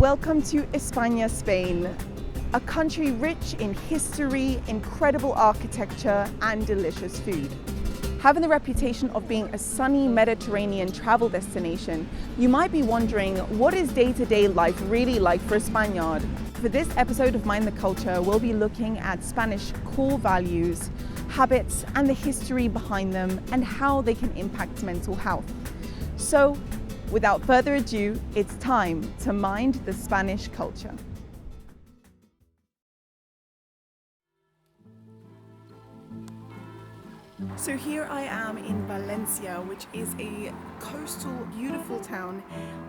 Welcome to España, Spain, a country rich in history, incredible architecture, and delicious food. Having the reputation of being a sunny Mediterranean travel destination, you might be wondering, what is day-to-day life really like for a Spaniard? For this episode of Mind the Culture, we'll be looking at Spanish core values, habits, and the history behind them, and how they can impact mental health. So, without further ado, it's time to mind the Spanish culture. So here I am in Valencia, which is a coastal, beautiful town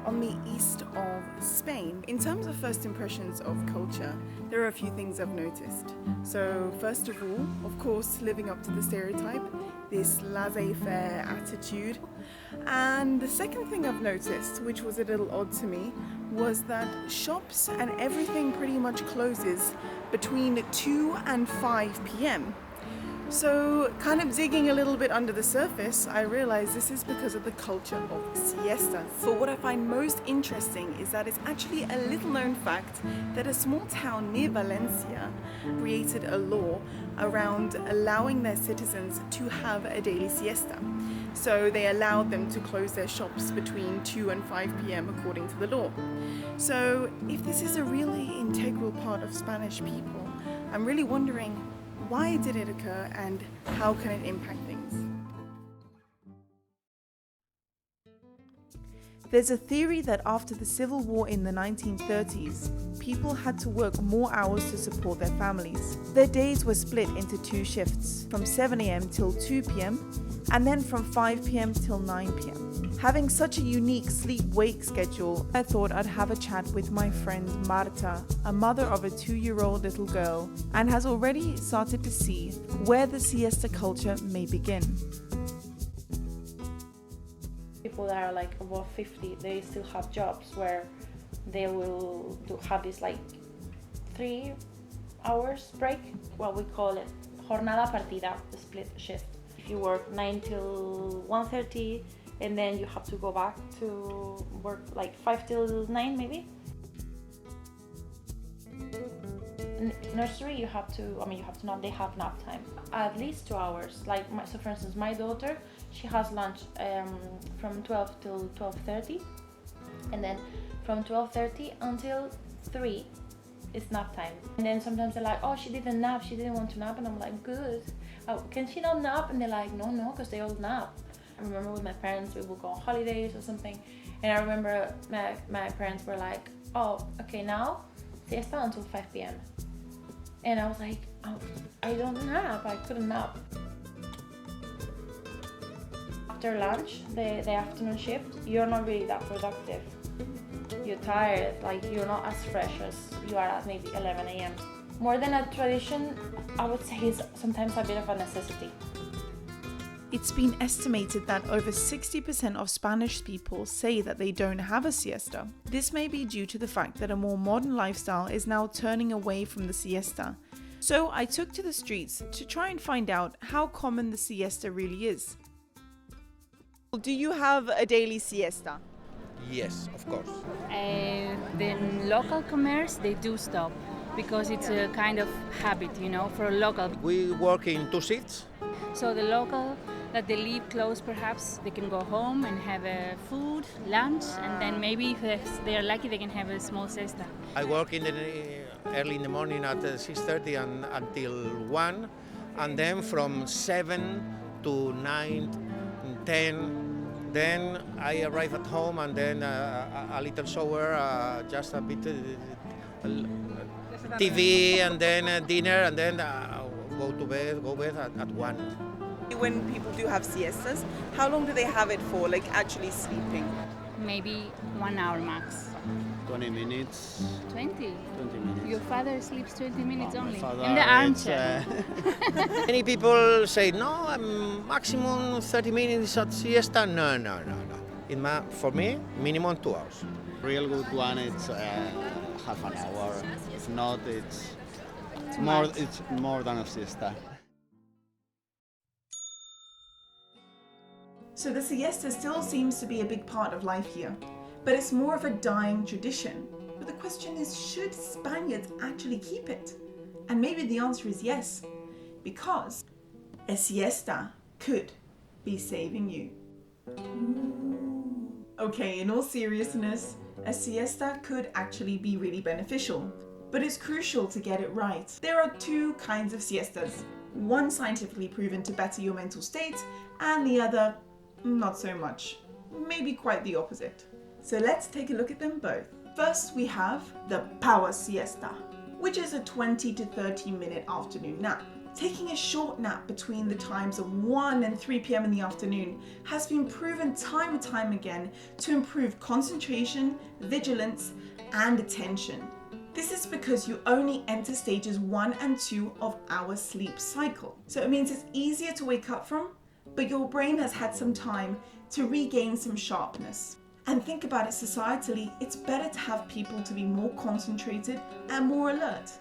on the east of Spain. In terms of first impressions of culture, there are a few things I've noticed. So first of all, of course, living up to the stereotype, this laissez-faire attitude. And the second thing I've noticed, which was a little odd to me, was that shops and everything pretty much closes between 2 and 5 p.m. So, kind of digging a little bit under the surface, I realized this is because of the culture of siesta. But what I find most interesting is that it's actually a little known fact that a small town near Valencia created a law around allowing their citizens to have a daily siesta. So they allowed them to close their shops between 2 and 5 p.m. according to the law. So if this is a really integral part of Spanish people, I'm really wondering, why did it occur and how can it impact things? There's a theory that after the Civil War in the 1930s, people had to work more hours to support their families. Their days were split into 2 shifts, from 7 a.m. till 2 p.m. and then from 5 p.m. till 9 p.m. Having such a unique sleep-wake schedule, I thought I'd have a chat with my friend Marta, a mother of a 2-year-old little girl, and has already started to see where the siesta culture may begin. People that are like above 50, they still have jobs where they will have this like 3 hours break, what we call it jornada partida, the split shift. If you work 9 till 1:30 and then you have to go back to work like 5 till 9 maybe. Nursery, you have to nap, they have nap time, at least 2 hours. So for instance, my daughter, she has lunch from 12 till 12:30, and then from 12:30 until 3 is nap time. And then sometimes they're like, oh, she didn't nap, she didn't want to nap, and I'm like, good. Can she not nap? And they're like, no, because they all nap. I remember with my parents, we would go on holidays or something, and I remember my parents were like, oh, okay, now siesta until 5 p.m. And I was like, oh, I don't nap, I couldn't nap. After lunch, the afternoon shift, you're not really that productive. You're tired, like you're not as fresh as you are at maybe 11 a.m. More than a tradition, I would say it's sometimes a bit of a necessity. It's been estimated that over 60% of Spanish people say that they don't have a siesta. This may be due to the fact that a more modern lifestyle is now turning away from the siesta. So I took to the streets to try and find out how common the siesta really is. Do you have a daily siesta? Yes, of course. The local commerce, they do stop because it's a kind of habit, for a local. We work in 2 shifts. So the local that they live close, perhaps they can go home and have food, lunch, and then maybe if they are lucky, they can have a small siesta. I work early in the morning at 6:30 and until 1, and then from 7 to 9, 10, then I arrive at home and then a little shower, just a bit TV, and then dinner, and then go bed at 1. When people do have siestas, how long do they have it for, like actually sleeping? Maybe 1 hour max. 20 minutes. 20? 20 minutes. Your father sleeps 20 minutes only? Father, In the armchair? Many people say, no, maximum 30 minutes at siesta. No. For me, minimum 2 hours. Real good one, it's half an hour. If not, it's more than a siesta. So the siesta still seems to be a big part of life here, but it's more of a dying tradition. But the question is, should Spaniards actually keep it? And maybe the answer is yes, because a siesta could be saving you. Okay, in all seriousness, a siesta could actually be really beneficial, but it's crucial to get it right. There are two kinds of siestas. One scientifically proven to better your mental state, and the other not so much. Maybe quite the opposite. So let's take a look at them both. First, we have the power siesta, which is a 20 to 30 minute afternoon nap. Taking a short nap between the times of 1 and 3 p.m. in the afternoon has been proven time and time again to improve concentration, vigilance, and attention. This is because you only enter stages 1 and 2 of our sleep cycle. So it means it's easier to wake up from, but your brain has had some time to regain some sharpness. And think about it societally, it's better to have people to be more concentrated and more alert.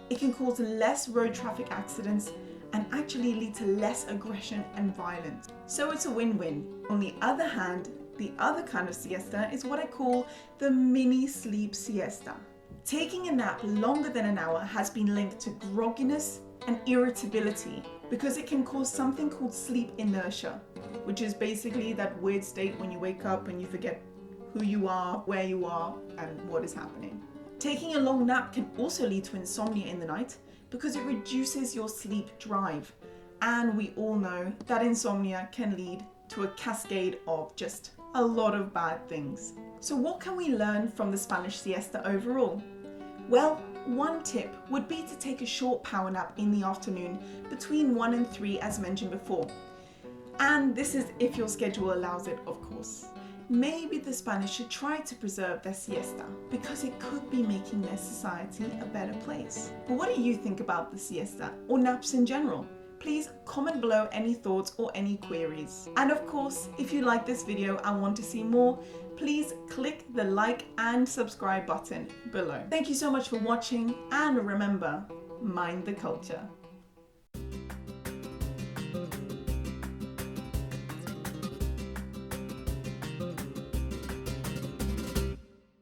It can cause less road traffic accidents and actually lead to less aggression and violence. So it's a win-win. On the other hand, the other kind of siesta is what I call the mini sleep siesta. Taking a nap longer than an hour has been linked to grogginess and irritability because it can cause something called sleep inertia, which is basically that weird state when you wake up and you forget who you are, where you are, and what is happening. Taking a long nap can also lead to insomnia in the night because it reduces your sleep drive. And we all know that insomnia can lead to a cascade of just a lot of bad things. So what can we learn from the Spanish siesta overall? Well, one tip would be to take a short power nap in the afternoon between 1 and 3 as mentioned before. And this is if your schedule allows it, of course. Maybe the Spanish should try to preserve their siesta because it could be making their society a better place. But what do you think about the siesta or naps in general? Please comment below any thoughts or any queries. And of course, if you like this video and want to see more, please click the like and subscribe button below. Thank you so much for watching, and remember, mind the culture.